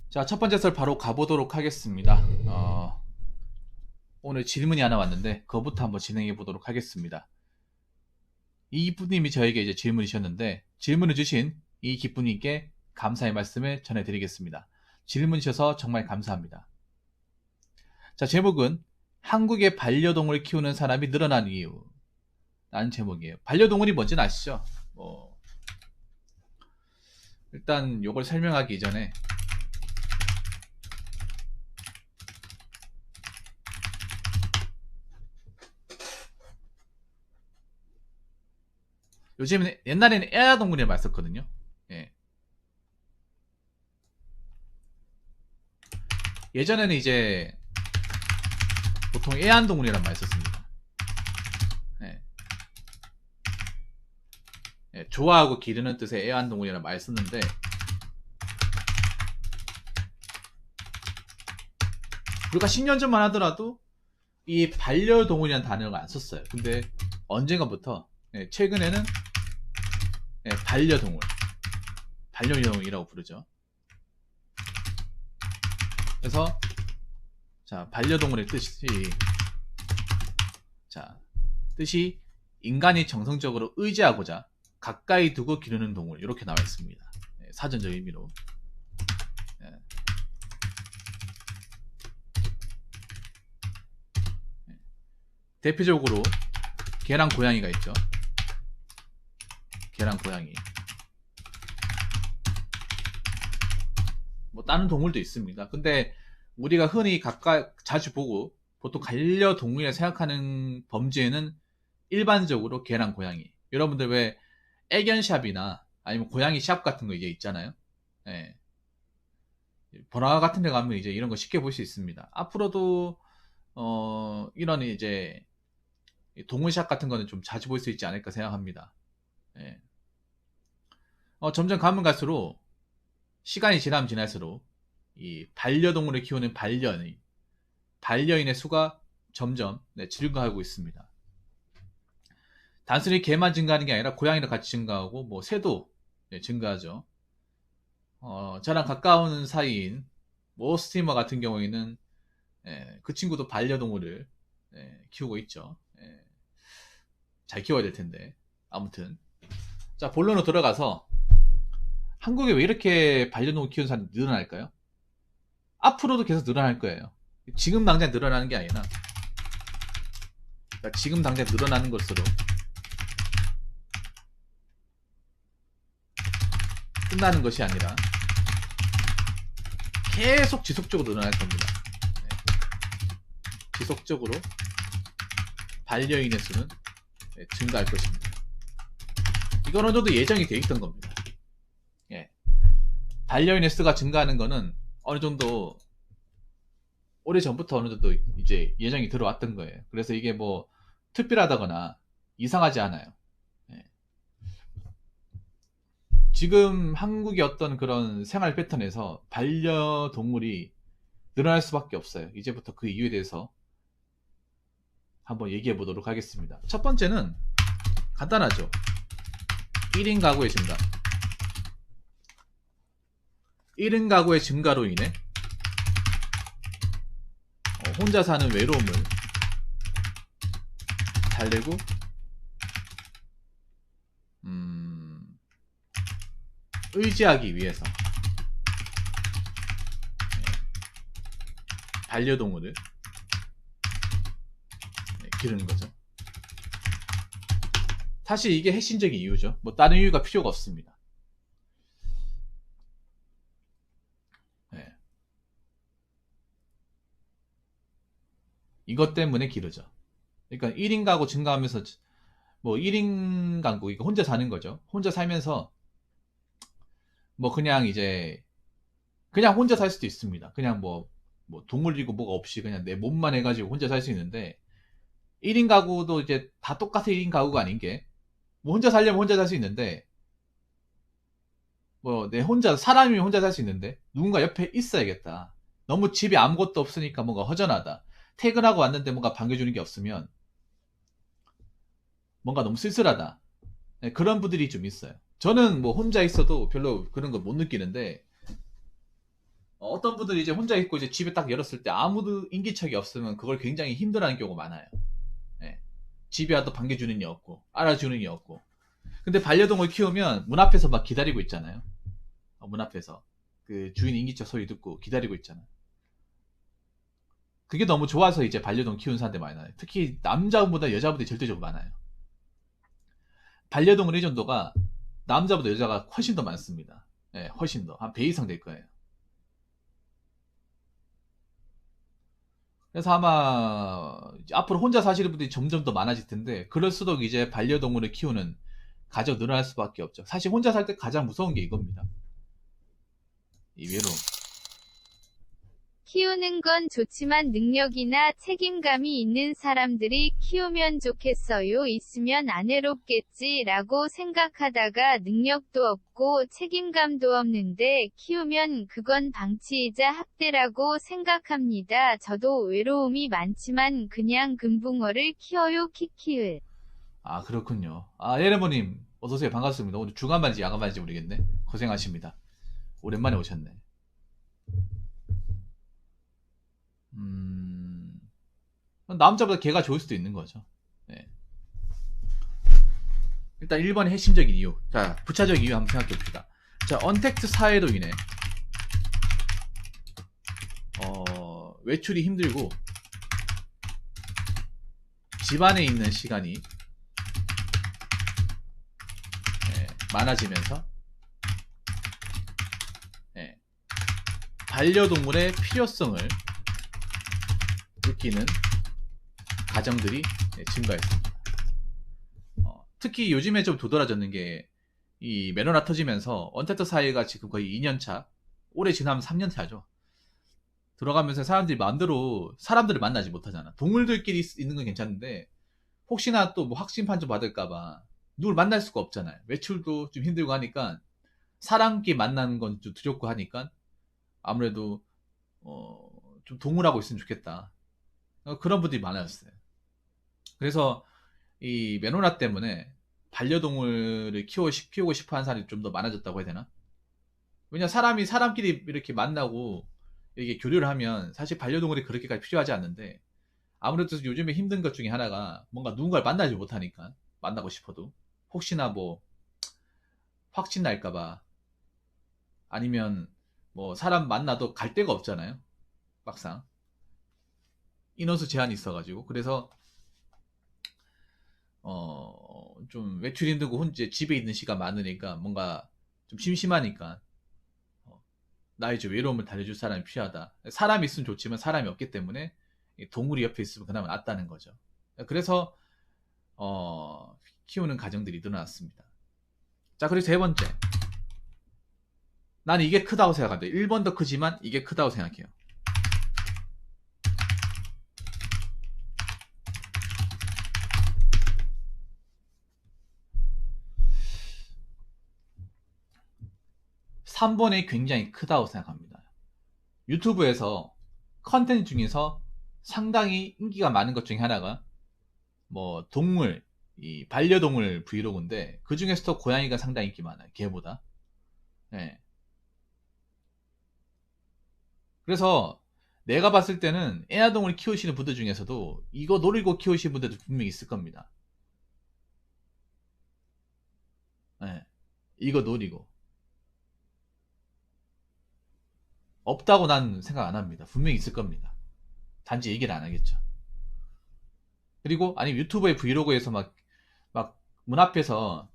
자, 첫 번째 설 바로 가보도록 하겠습니다. 오늘 질문이 하나 왔는데 그거부터 한번 진행해 보도록 하겠습니다. 이분님이 저에게 이제 질문을 주셨는데 질문을 주신 이 기분님께 감사의 말씀을 전해드리겠습니다. 질문 주셔서 정말 감사합니다. 자, 제목은 한국의 반려동물 키우는 사람이 늘어난 이유 라는 제목이에요. 반려동물이 뭔지는 아시죠? 일단 요걸 설명하기 이전에 요즘에 옛날에는 애완동물이라 말 썼거든요. 예. 예전에는 이제 보통 애완동물이란 말 썼습니다. 예. 예, 좋아하고 기르는 뜻의 애완동물이란 말 썼는데 불과 10년 전만 하더라도 이 반려동물이라는 단어를 안 썼어요. 근데 언젠가부터 최근에는 반려동물, 반려동물이라고 부르죠. 그래서 자, 반려동물의 뜻이 인간이 정성적으로 의지하고자 가까이 두고 기르는 동물 이렇게 나와 있습니다. 사전적 의미로. 대표적으로 개랑 고양이가 있죠. 개랑 고양이. 뭐 다른 동물도 있습니다. 근데 우리가 흔히 자주 보고 보통 반려동물이라 생각하는 범주에는 일반적으로 개랑 고양이. 여러분들 왜 애견샵이나 아니면 고양이 샵 같은 거 이제 있잖아요. 예. 번화 같은 데 가면 이제 이런 거 쉽게 볼 수 있습니다. 앞으로도 이런 이제 동물샵 같은 거는 좀 자주 볼 수 있지 않을까 생각합니다. 예. 점점 가면 갈수록 시간이 지나면 지날수록 이 반려동물을 키우는 반려인의 수가 점점 증가하고 있습니다. 단순히 개만 증가하는 게 아니라 고양이도 같이 증가하고 뭐 새도 증가하죠. 저랑 가까운 사이인 모 스트리머 같은 경우에는 그 친구도 반려동물을 키우고 있죠. 잘 키워야 될 텐데. 아무튼 자, 본론으로 들어가서 한국에 왜 이렇게 반려동물 키우는 사람이 늘어날까요? 앞으로도 계속 늘어날 거예요. 지금 당장 늘어나는 게 아니라 그러니까 지금 당장 늘어나는 것으로 끝나는 것이 아니라 계속 지속적으로 늘어날 겁니다. 지속적으로 반려인의 수는 증가할 것입니다. 이건 어느 정도 예정이 되어 있던 겁니다. 반려인의 수가 증가하는 거는 어느 정도 오래 전부터 어느 정도 이제 예정이 들어왔던 거예요. 그래서 이게 뭐 특별하다거나 이상하지 않아요. 지금 한국의 어떤 그런 생활 패턴에서 반려동물이 늘어날 수밖에 없어요. 이제부터 그 이유에 대해서 한번 얘기해 보도록 하겠습니다. 첫 번째는 간단하죠. 1인 가구의 증가. 1인 가구의 증가로 인해 혼자 사는 외로움을 달래고 의지하기 위해서 반려동물을 기르는 거죠. 사실 이게 핵심적인 이유죠. 뭐 다른 이유가 필요가 없습니다. 이것 때문에 기르죠. 그러니까 1인 가구 증가하면서 뭐 1인 가구 이거 혼자 사는 거죠. 혼자 살면서 뭐 그냥 이제 그냥 혼자 살 수도 있습니다. 그냥 뭐 동물이고 뭐가 없이 그냥 내 몸만 해가지고 혼자 살 수 있는데 1인 가구도 이제 다 똑같은 1인 가구가 아닌 게 뭐 혼자 살려면 혼자 살 수 있는데 뭐 내 혼자 사람이 혼자 살 수 있는데 누군가 옆에 있어야겠다. 너무 집에 아무것도 없으니까 뭔가 허전하다. 퇴근하고 왔는데 뭔가 반겨주는 게 없으면 뭔가 너무 쓸쓸하다. 그런 분들이 좀 있어요. 저는 뭐 혼자 있어도 별로 그런 거 못 느끼는데 어떤 분들이 이제 혼자 있고 이제 집에 딱 열었을 때 아무도 인기척이 없으면 그걸 굉장히 힘들어하는 경우가 많아요. 예. 집에 와도 반겨주는 이 없고 알아주는 이 없고. 근데 반려동을 키우면 문 앞에서 막 기다리고 있잖아요. 문 앞에서 그 주인 인기척 소리 듣고 기다리고 있잖아요. 그게 너무 좋아서 이제 반려동 키우는 사람들 많아요. 특히 남자보다 여자분들이 절대적으로 많아요. 반려동물 의존도가 남자보다 여자가 훨씬 더 많습니다. 예, 훨씬 더. 한 배 이상 될 거예요. 그래서 아마 앞으로 혼자 사시는 분들이 점점 더 많아질 텐데 그럴수록 이제 반려동물을 키우는 가족 늘어날 수밖에 없죠. 사실 혼자 살 때 가장 무서운 게 이겁니다. 이 외로움. 키우는 건 좋지만 능력이나 책임감이 있는 사람들이 키우면 좋겠어요. 있으면 안 외롭겠지 라고 생각하다가 능력도 없고 책임감도 없는데 키우면 그건 방치이자 학대라고 생각합니다. 저도 외로움이 많지만 그냥 금붕어를 키워요. 키키을. 아, 그렇군요. 아, 예레모님 어서오세요. 반갑습니다. 오늘 주간반지 야간반지 모르겠네. 고생하십니다. 오랜만에 오셨네. 남자보다 걔가 좋을 수도 있는 거죠. 네. 일단 1번의 핵심적인 이유. 자, 부차적 이유 한번 생각해 봅시다. 자, 언택트 사회로 인해 외출이 힘들고 집안에 있는 시간이 많아지면서 반려동물의 필요성을 느끼는 가정들이 증가했습니다. 특히 요즘에 좀 도드라졌는 게 이 메로나 터지면서 언택트 사회가 지금 거의 2년차, 올해 지나면 3년차죠. 들어가면서 사람들이 마음대로 사람들을 만나지 못하잖아. 동물들끼리 있는 건 괜찮은데 혹시나 또 뭐 확신 판정 받을까봐 누굴 만날 수가 없잖아요. 외출도 좀 힘들고 하니까 사람끼리 만나는 건 좀 두렵고 하니까 아무래도 좀 동물하고 있으면 좋겠다. 그런 분들이 많았어요. 그래서 이 메로나 때문에 반려동물을 키우고 싶어 하는 사람이 좀 더 많아졌다고 해야 되나? 왜냐 사람이 사람끼리 이렇게 만나고 이렇게 교류를 하면 사실 반려동물이 그렇게까지 필요하지 않는데 아무래도 요즘에 힘든 것 중에 하나가 뭔가 누군가를 만나지 못하니까 만나고 싶어도 혹시나 뭐 확진 날까봐 아니면 뭐 사람 만나도 갈 데가 없잖아요. 막상 인원수 제한이 있어가지고 그래서 좀 외출 힘들고 혼자 집에 있는 시간 많으니까 뭔가 좀 심심하니까 나의 이제 외로움을 달래줄 사람이 필요하다. 사람이 있으면 좋지만 사람이 없기 때문에 동물이 옆에 있으면 그나마 낫다는 거죠. 그래서 키우는 가정들이 늘어났습니다. 자, 그리고 세 번째. 나는 이게 크다고 생각합니다. 1번도 크지만 이게 크다고 생각해요. (3번이) 굉장히 크다고 생각합니다. 유튜브에서 컨텐츠 중에서 상당히 인기가 많은 것 중에 하나가 뭐 동물, 이 반려동물 브이로그인데 그 중에서도 고양이가 상당히 인기 많아요. 개보다. 네. 그래서 내가 봤을 때는 애완동물 키우시는 분들 중에서도 이거 노리고 키우시는 분들도 분명히 있을 겁니다. 네. 이거 노리고. 없다고 난 생각 안 합니다. 분명히 있을 겁니다. 단지 얘기를 안 하겠죠. 그리고 아니면 유튜브의 브이로그에서 막 문 앞에서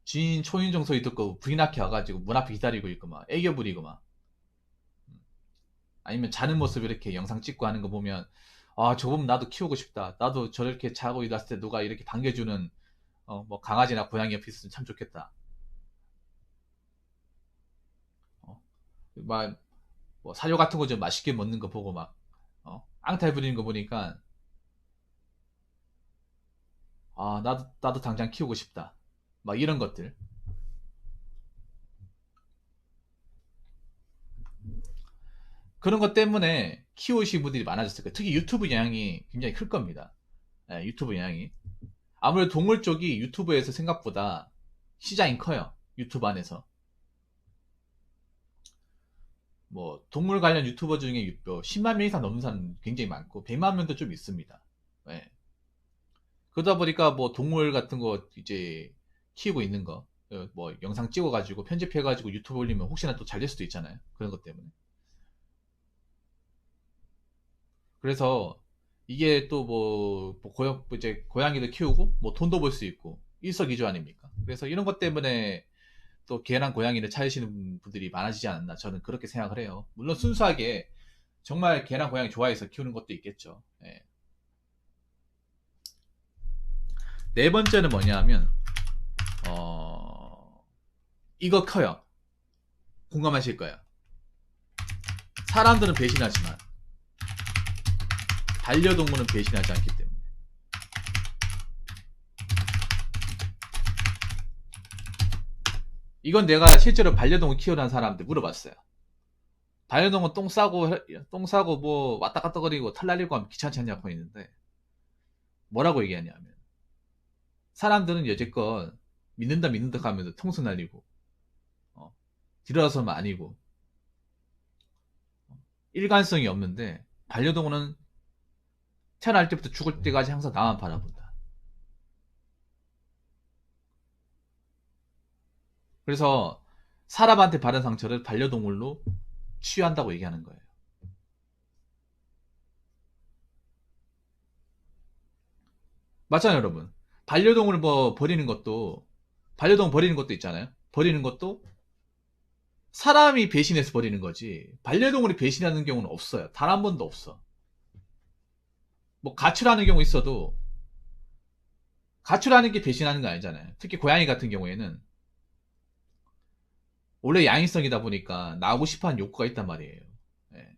지인 초인종 소리 듣고 부인 앞에 와가지고 문 앞에 기다리고 있고 막 애교 부리고 막 아니면 자는 모습 이렇게 영상 찍고 하는 거 보면 아 저거 보면 나도 키우고 싶다. 나도 저렇게 자고 일어났을 때 누가 이렇게 반겨주는 뭐 강아지나 고양이 옆에 있으면 참 좋겠다. 막 뭐 사료 같은 거 좀 맛있게 먹는 거 보고 막 앙탈 부리는 거 보니까 아 나도 당장 키우고 싶다. 막 이런 것들. 그런 것 때문에 키우시는 분들이 많아졌을 거예요. 특히 유튜브 영향이 굉장히 클 겁니다. 네, 유튜브 영향이. 아무래도 동물 쪽이 유튜브에서 생각보다 시장이 커요. 유튜브 안에서. 뭐 동물 관련 유튜버 중에 10만 명 이상 넘는 사람 굉장히 많고 100만 명도 좀 있습니다. 예. 그러다 보니까 뭐 동물 같은 거 이제 키우고 있는 거, 뭐 영상 찍어가지고 편집해가지고 유튜브 올리면 혹시나 또 잘 될 수도 있잖아요. 그런 것 때문에. 그래서 이게 또 뭐 이제 고양이도 키우고 뭐 돈도 벌 수 있고 일석이조 아닙니까? 그래서 이런 것 때문에 또 개랑 고양이를 찾으시는 분들이 많아지지 않았나 저는 그렇게 생각을 해요. 물론 순수하게 정말 개랑 고양이 좋아해서 키우는 것도 있겠죠. 예. 네 번째는 뭐냐 하면 이거 커요. 공감하실 거예요. 사람들은 배신하지만 반려동물은 배신하지 않기 때문에. 이건 내가 실제로 반려동물 키우는 사람한테 물어봤어요. 반려동물 똥 싸고 뭐 왔다 갔다 거리고 털 날리고 하면 귀찮지 않냐고 있는데 뭐라고 얘기하냐면 사람들은 여태껏 믿는다 하면서 통수 날리고 들어서면 아니고 일관성이 없는데 반려동물은 태어날 때부터 죽을 때까지 항상 나만 바라본다. 그래서 사람한테 받은 상처를 반려동물로 치유한다고 얘기하는 거예요. 맞잖아요, 여러분. 반려동물 뭐 반려동물 버리는 것도 있잖아요. 버리는 것도 사람이 배신해서 버리는 거지. 반려동물이 배신하는 경우는 없어요. 단 한 번도 없어. 뭐 가출하는 경우 있어도 가출하는 게 배신하는 거 아니잖아요. 특히 고양이 같은 경우에는 원래 양이성이다 보니까 나오고 싶어하는 욕구가 있단 말이에요. 예.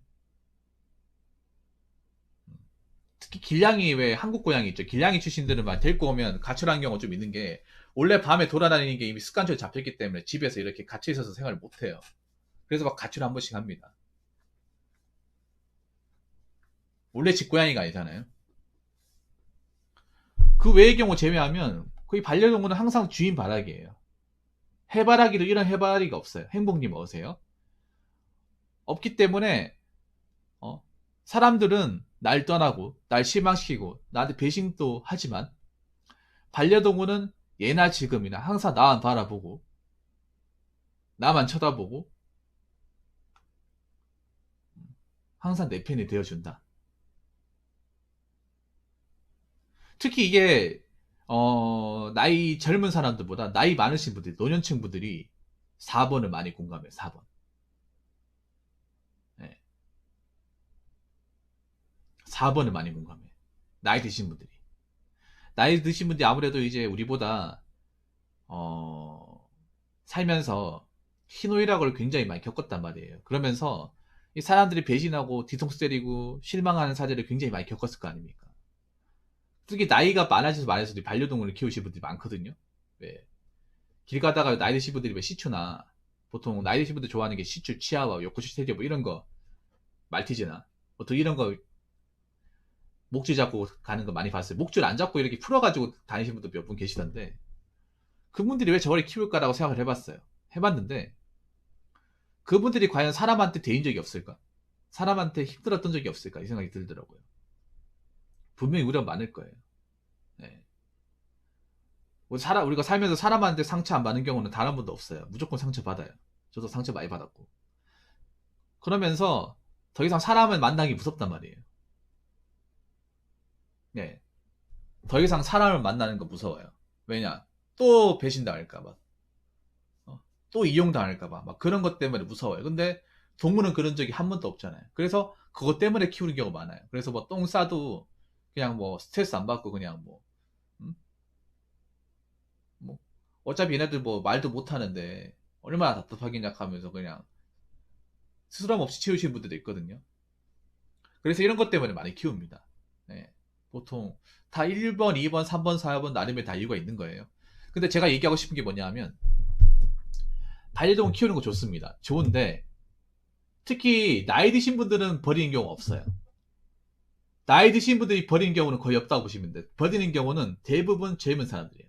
특히 길냥이 왜 한국 고양이 있죠. 길냥이 출신들은 막 데리고 오면 가출하는 경우가 좀 있는 게 원래 밤에 돌아다니는 게 이미 습관적으로 잡혔기 때문에 집에서 이렇게 갇혀 있어서 생활을 못 해요. 그래서 막 가출 한 번씩 합니다. 원래 집 고양이가 아니잖아요. 그 외의 경우 제외하면 거의 반려동물은 항상 주인 바라기예요. 해바라기도 이런 해바라기가 없어요. 행복님 어세요? 없기 때문에 사람들은 날 떠나고 날 실망시키고 나한테 배신도 하지만 반려동물은 예나 지금이나 항상 나만 바라보고 나만 쳐다보고 항상 내 편이 되어준다. 특히 이게 나이 젊은 사람들보다 나이 많으신 분들, 노년층 분들이 4번을 많이 공감해요. 4번. 네. 4번을 많이 공감해요. 나이 드신 분들이. 나이 드신 분들이 아무래도 이제 우리보다 살면서 희노애락을 굉장히 많이 겪었단 말이에요. 그러면서 이 사람들이 배신하고 뒤통수 때리고 실망하는 사례를 굉장히 많이 겪었을 거 아닙니까? 특히 나이가 많아져서 반려동물을 키우시는 분들이 많거든요. 왜? 길 가다가 나이 드신 분들이 왜 시추나 보통 나이 드신 분들 좋아하는 게 시추, 치아와, 요코시 테리어 뭐 이런 거 말티즈나 보통 이런 거 목줄 잡고 가는 거 많이 봤어요. 목줄 안 잡고 이렇게 풀어가지고 다니시는 분도 몇 분 계시던데 그분들이 왜 저걸 키울까라고 생각을 해봤어요. 해봤는데 그분들이 과연 사람한테 대인 적이 없을까? 사람한테 힘들었던 적이 없을까? 이 생각이 들더라고요. 분명히 우려가 많을 거예요. 네. 우리가 살면서 사람한테 상처 안 받는 경우는 단 한 번도 없어요. 무조건 상처 받아요. 저도 상처 많이 받았고. 그러면서 더 이상 사람을 만나기 무섭단 말이에요. 네. 더 이상 사람을 만나는 거 무서워요. 왜냐? 또 배신당할까봐. 또 이용당할까봐. 막 그런 것 때문에 무서워요. 근데 동물은 그런 적이 한 번도 없잖아요. 그래서 그것 때문에 키우는 경우가 많아요. 그래서 뭐 똥 싸도 그냥 뭐 스트레스 안 받고 그냥 음? 뭐 어차피 얘네들 뭐 말도 못 하는데 얼마나 답답하겠냐 하면서 그냥 스스럼 없이 키우시는 분들도 있거든요. 그래서 이런 것 때문에 많이 키웁니다. 네. 보통 다 1번, 2번, 3번, 4번 나름의 다 이유가 있는 거예요. 근데 제가 얘기하고 싶은 게 뭐냐 하면 반려동물 키우는 거 좋습니다. 좋은데 특히 나이 드신 분들은 버리는 경우 없어요. 나이 드신 분들이 버리는 경우는 거의 없다고 보시면 돼요. 버리는 경우는 대부분 젊은 사람들이에요.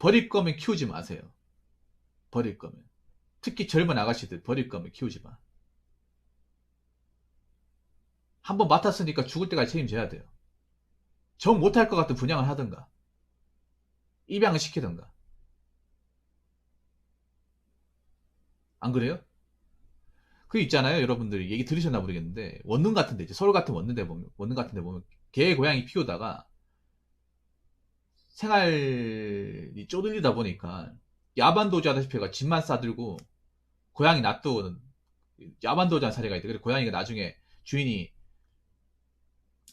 버릴 거면 키우지 마세요. 버릴 거면. 특히 젊은 아가씨들 버릴 거면 키우지 마. 한번 맡았으니까 죽을 때까지 책임져야 돼요. 정 못할 것 같은 분양을 하든가 입양을 시키든가. 안 그래요? 그 있잖아요. 여러분들이 얘기 들으셨나 모르겠는데 원룸 같은 데, 이제 서울 같은 원룸 같은 데 보면 개 고양이 키우다가 생활이 쪼들리다 보니까 야반도주 하다시피 해가 집만 싸들고 고양이 놔두는 야반도주 한 사례가 있대. 그래서 고양이가 나중에 주인이,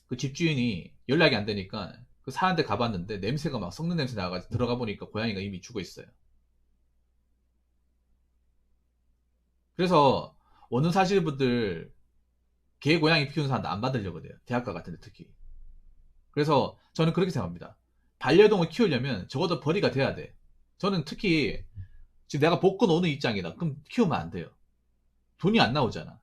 그 집주인이 연락이 안 되니까 그 사는데 가봤는데 냄새가 막 썩는 냄새 나가지고 들어가 보니까 고양이가 이미 죽어 있어요. 그래서 원룸 사시는 분들 개 고양이 키우는 사람도 안 받으려고 돼요. 대학가 같은 데 특히. 그래서 저는 그렇게 생각합니다. 반려동을 키우려면 적어도 벌이가 돼야 돼. 저는 특히 지금 내가 복권 오는 입장이다. 그럼 키우면 안 돼요. 돈이 안 나오잖아.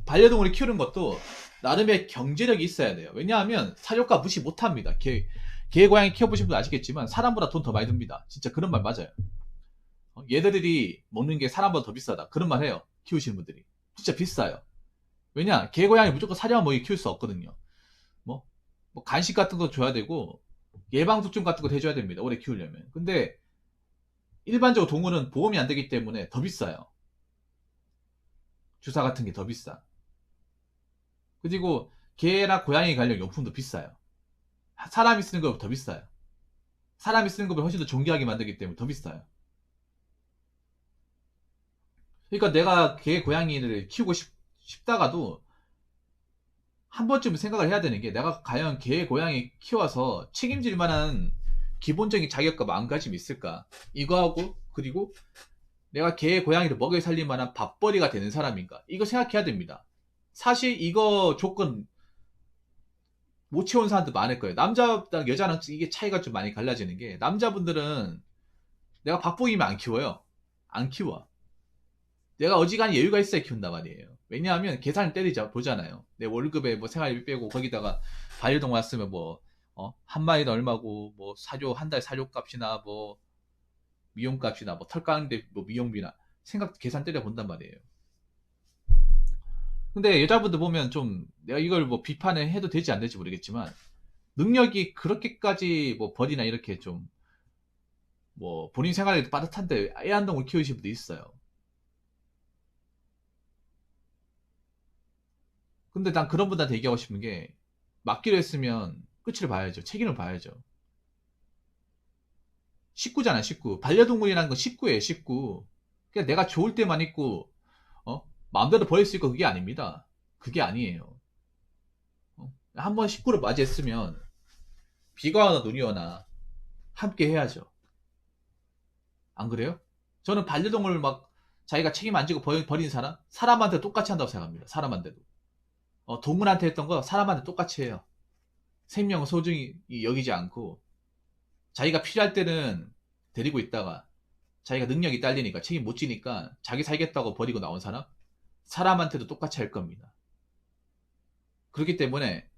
반려동물을 키우는 것도 나름의 경제력이 있어야 돼요. 왜냐하면 사료가 무시 못합니다. 개 고양이 키워보신 분 아시겠지만 사람보다 돈 더 많이 듭니다. 진짜 그런 말 맞아요. 얘들이 먹는 게 사람보다 더 비싸다. 그런 말 해요. 키우시는 분들이. 진짜 비싸요. 왜냐? 개 고양이 무조건 사료만 먹이 키울 수 없거든요. 뭐, 뭐 간식 같은 거 줘야 되고 예방접종 같은 거 해줘야 됩니다. 오래 키우려면. 근데 일반적으로 동물은 보험이 안 되기 때문에 더 비싸요. 주사 같은 게 더 비싸. 그리고 개나 고양이 관련 용품도 비싸요. 사람이 쓰는 것보다 더 비싸요. 사람이 쓰는 것보다 훨씬 더 존귀하게 만들기 때문에 더 비싸요. 그러니까 내가 개 고양이를 키우고 싶다가도 한 번쯤 생각을 해야 되는 게, 내가 과연 개 고양이 키워서 책임질 만한 기본적인 자격과 마음가짐이 있을까? 이거하고, 그리고 내가 개 고양이를 먹여 살릴 만한 밥벌이가 되는 사람인가? 이거 생각해야 됩니다. 사실 이거 조건 못 채운 사람도 많을 거예요. 남자랑 여자랑 이게 차이가 좀 많이 갈라지는 게, 남자분들은 내가 밥보이면 안 키워요. 안 키워. 내가 어지간히 여유가 있어야 키운단 말이에요. 왜냐하면 계산을 때리자 보잖아요. 내 월급에 뭐 생활비 빼고 거기다가 반려동 왔으면 뭐 한 마리는 얼마고, 뭐 사료 한 달 사료 값이나 뭐 미용값이나 뭐 털 까는데 뭐 미용비나 생각 계산 때려 본단 말이에요. 근데 여자분들 보면 좀, 내가 이걸 뭐 비판을 해도 될지 안 될지 모르겠지만 능력이 그렇게까지 뭐 벌이나 이렇게 좀 뭐 본인 생활에도 빠듯한데 애완동물 키우시는 분도 있어요. 근데 난 그런 분들한테 얘기하고 싶은 게, 맡기로 했으면 끝을 봐야죠. 책임을 봐야죠. 식구잖아, 식구. 반려동물이라는 건 식구예요, 식구. 그냥 내가 좋을 때만 있고 마음대로 버릴 수 있고, 그게 아닙니다. 그게 아니에요. 한번 식구를 맞이했으면 비가 와나 눈이 오나 함께 해야죠. 안 그래요? 저는 반려동물 막 자기가 책임 안 지고 버린 사람? 사람한테 똑같이 한다고 생각합니다. 사람한테도. 동물한테 했던 거 사람한테 똑같이 해요. 생명을 소중히 여기지 않고, 자기가 필요할 때는 데리고 있다가 자기가 능력이 딸리니까, 책임 못 지니까 자기 살겠다고 버리고 나온 사람? 사람한테도 똑같이 할 겁니다. 그렇기 때문에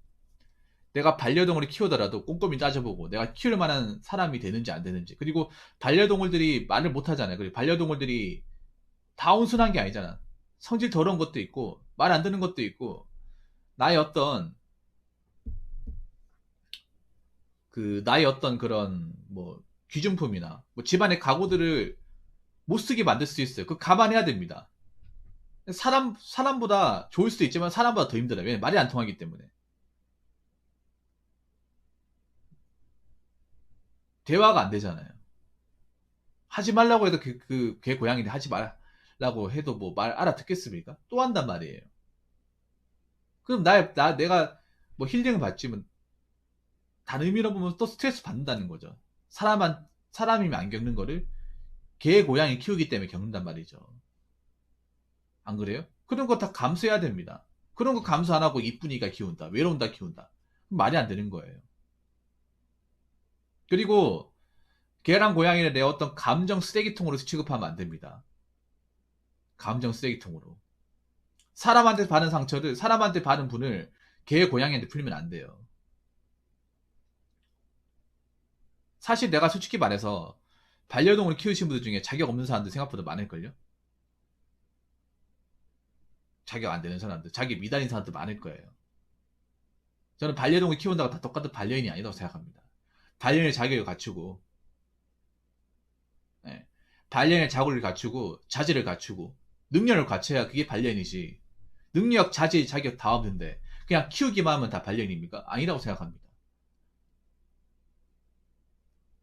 내가 반려동물을 키우더라도 꼼꼼히 따져보고 내가 키울 만한 사람이 되는지 안 되는지. 그리고 반려동물들이 말을 못 하잖아요. 그리고 반려동물들이 다 온순한 게 아니잖아. 성질 더러운 것도 있고 말 안 듣는 것도 있고, 나의 어떤 나의 어떤 그런 뭐 귀중품이나 뭐 집안의 가구들을 못 쓰게 만들 수 있어요. 그거 감안해야 됩니다. 사람보다 좋을 수도 있지만 사람보다 더 힘들어요. 왜냐면 말이 안 통하기 때문에. 대화가 안 되잖아요. 하지 말라고 해도 걔 고양이인데 하지 말라고 해도 뭐 말 알아듣겠습니까? 또 한단 말이에요. 그럼 내가 뭐 힐링을 받지만 다른 의미로 보면 또 스트레스 받는다는 거죠. 사람이면 안 겪는 거를 개 고양이 키우기 때문에 겪는단 말이죠. 안 그래요? 그런 거 다 감수해야 됩니다. 그런 거 감수 안 하고 이쁜이가 키운다, 외로운다 키운다, 말이 안 되는 거예요. 그리고 개랑 고양이를 내 어떤 감정 쓰레기통으로 취급하면 안 됩니다. 감정 쓰레기통으로. 사람한테 받은 상처를, 사람한테 받은 분을 개 고양이한테 풀리면 안 돼요. 사실 내가 솔직히 말해서 반려동물 키우신 분들 중에 자격 없는 사람들 생각보다 많을걸요? 자격 안 되는 사람들, 자격 미달인 사람들 많을 거예요. 저는 반려동물 키운다고 다 똑같은 반려인이 아니라고 생각합니다. 반려인의 자격을 갖추고, 예. 반려인의 자격을 갖추고, 자질을 갖추고, 능력을 갖춰야 그게 반려인이지. 능력, 자질, 자격 다 없는데, 그냥 키우기만 하면 다 반려인입니까? 아니라고 생각합니다.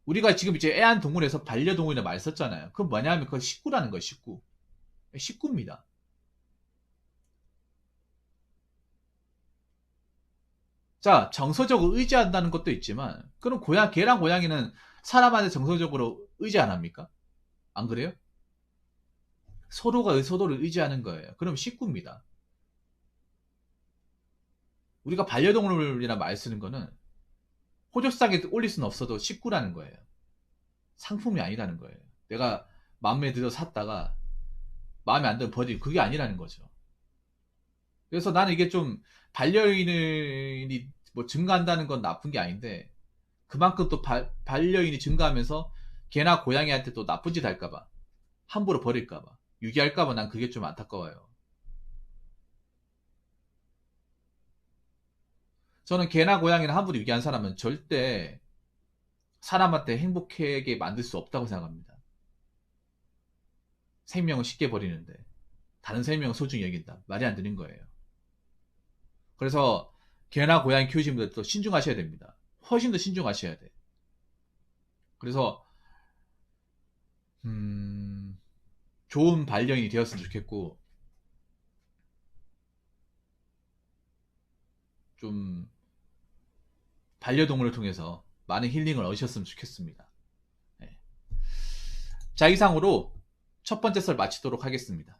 우리가 지금 이제 애완동물에서 반려동물이라 말 썼잖아요. 그건 뭐냐면 그건 식구라는 거예요, 식구. 식구입니다. 자, 정서적으로 의지한다는 것도 있지만, 그럼 개랑 고양이는 사람한테 정서적으로 의지 안 합니까? 안 그래요? 서로가 서로를 의지하는 거예요. 그럼 식구입니다. 우리가 반려동물이라 말 쓰는 거는 호적상에 올릴 수는 없어도 식구라는 거예요. 상품이 아니라는 거예요. 내가 마음에 들어 샀다가 마음에 안 들면 버리고 그게 아니라는 거죠. 그래서 나는 이게 좀 반려인이 뭐 증가한다는 건 나쁜 게 아닌데 그만큼 또 반려인이 증가하면서 개나 고양이한테 또 나쁜 짓 할까봐 함부로 버릴까봐 유기할까봐 난 그게 좀 안타까워요. 저는 개나 고양이나 함부로 유기한 사람은 절대 사람한테 행복하게 만들 수 없다고 생각합니다. 생명을 쉽게 버리는데 다른 생명을 소중히 여긴다. 말이 안 되는 거예요. 그래서 개나 고양이 키우시는 분들도 신중하셔야 됩니다. 훨씬 더 신중하셔야 돼. 그래서 좋은 반려인이 되었으면 좋겠고 좀 반려동물을 통해서 많은 힐링을 얻으셨으면 좋겠습니다. 네. 자, 이상으로 첫 번째 썰 마치도록 하겠습니다.